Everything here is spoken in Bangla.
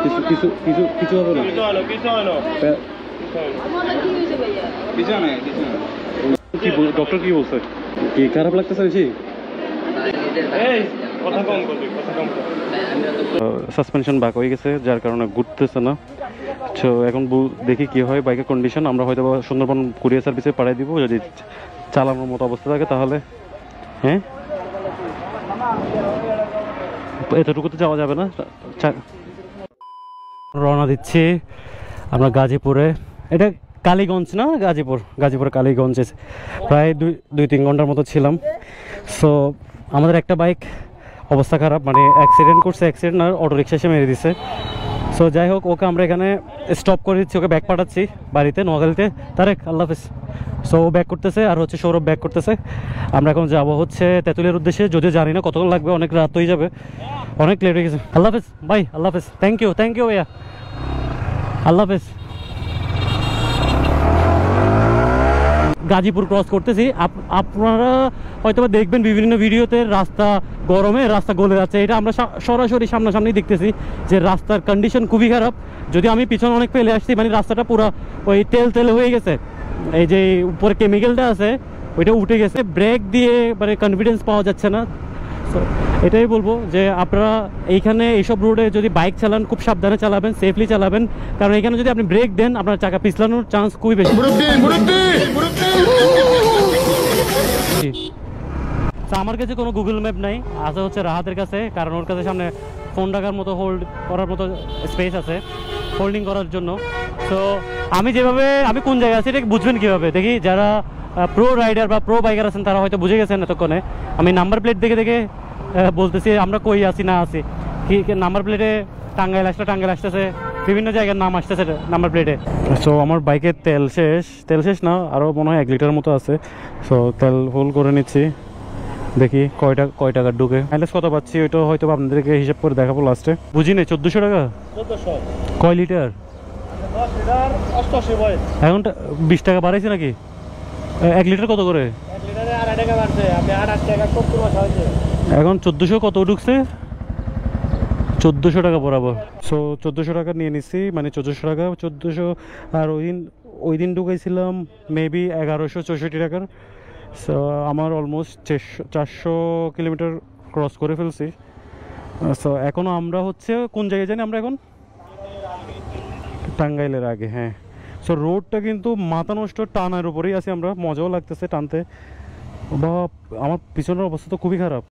কিছু কিছু কিছু কিছু হবে না। কি ডক্টর কি বলছে? কি খারাপ লাগতেছে বেশি? সাসপেনশন ব্যাক হয়ে গেছে, যার কারণে ঘুরতেছে না। তো এখন দেখি কি হয় বাইকের কন্ডিশন। আমরা হয়তো সুন্দরবন কুরিয়ার সার্ভিসে পাঠিয়ে দিব, যদি চালানোর মতো অবস্থা থাকে তাহলে। হ্যাঁ, এতটুকুতে যাওয়া যাবে না। রওনা দিচ্ছি আমরা গাজীপুরে। এটা কালীগঞ্জ না? গাজীপুর কালীগঞ্জে প্রায় 2-3 ঘন্টার মতো ছিলাম। সো আমাদের একটা বাইক অবস্থা খারাপ, মানে অ্যাক্সিডেন্ট করছে। অ্যাক্সিডেন্ট আর অটো রিক্সা এসে মেরে দিছে। সো যাই হোক, ওকে আমরা এখানে স্টপ করে দিচ্ছি, ওকে ব্যাক পাঠাচ্ছি বাড়িতে নোয়াখালীতে। তারেক, আল্লাহ হাফেজ। সো ও ব্যাক করতেছে আর হচ্ছে সৌরভ ব্যাক করতেছে। আমরা এখন যাবো হচ্ছে তেঁতুলিয়ার উদ্দেশ্যে, যদিও জানি না কতক্ষণ লাগবে, অনেক রাত হয়ে যাবে, অনেক লেট হয়ে গেছে। আল্লাহ হাফেজ ভাই, আল্লাহ হাফেজ। থ্যাংক ইউ ভাইয়া, আল্লাহ হাফেজ। গাজীপুর ক্রস করতেছি। আপনারা হয়তো দেখবেন বিভিন্ন ভিডিওতে রাস্তা গরমে রাস্তা গলে যাচ্ছে। এটা আমরা সরাসরি সামনাসামনি দেখতেছি যে রাস্তার কন্ডিশন খুবই খারাপ। যদি আমি পিছনে অনেক ফেলে আসছি, মানে রাস্তাটা পুরো ওই তেল হয়ে গেছে। এই যে উপরে কেমিক্যালটা আছে ওইটা উঠে গেছে। ব্রেক দিয়ে মানে কনফিডেন্স পাওয়া যাচ্ছে না। সো এটাই বলবো যে আপনারা এইখানে এইসব রোডে যদি বাইক চালান খুব সাবধানে চালাবেন, সেফলি চালাবেন। কারণ এখানে যদি আপনি ব্রেক দেন আপনার চাকা পিছলানোর চান্স খুবই বেশি। আমার কাছে কোনো গুগল ম্যাপ নাই, আছে হচ্ছে রাহাতের কাছে। কারণ ওর কাছে সামনে ফোন রাখার মতো, হোল্ড করার মতো স্পেস আছে হোল্ডিং করার জন্য। তো আমি কোন জায়গায় আছি এটা বুঝবেন কীভাবে? দেখি যারা প্রো রাইডার বা প্রো বাইকার আছেন তারা হয়তো বুঝে গেছেন এতক্ষণে। আমি নাম্বার প্লেট দেখে বলতেছি আমরা কই আছি না আছি। কি নাম্বার প্লেটে টাঙ্গাইল আসতেছে, বিভিন্ন জায়গার নাম আসতেছে নাম্বার প্লেটে। সো আমার বাইকের তেল শেষ না, আরও মনে হয় 1 লিটার মতো আছে। সো তেল ফুল করে নিচ্ছি, দেখি কয় টাকা ঢুকে, মাইলেজ কত পাচ্ছি ওইটা হয়তো আপনাদেরকে হিসাব করে দেখাবো লাস্টে। বুঝি না 1400 টাকা কয় লিটার? এখন 20 টাকা বাড়াইছে নাকি? 1 লিটার কত করে? এখন 1400 কত ঢুকছে? 1400 টাকা বরাবর। সো 1400 টাকা নিয়ে নিচ্ছি, মানে 1400 টাকা 1400। আর ওই দিন ঢুকাইছিলাম মেবি 1164 টাকার। সো আমার অলমোস্ট 400 কিলোমিটার ক্রস করে ফেলছি। সো এখনও আমরা হচ্ছে কোন জায়গায় জানি আমরা এখন? টাঙ্গাইলের আগে, হ্যাঁ। সো রোডটা কিন্তু মাথা নষ্ট, টানার উপরেই আছি আমরা, মজাও লাগতেছে টানতে। বা আমার পিছনের অবস্থা তো খুবই খারাপ।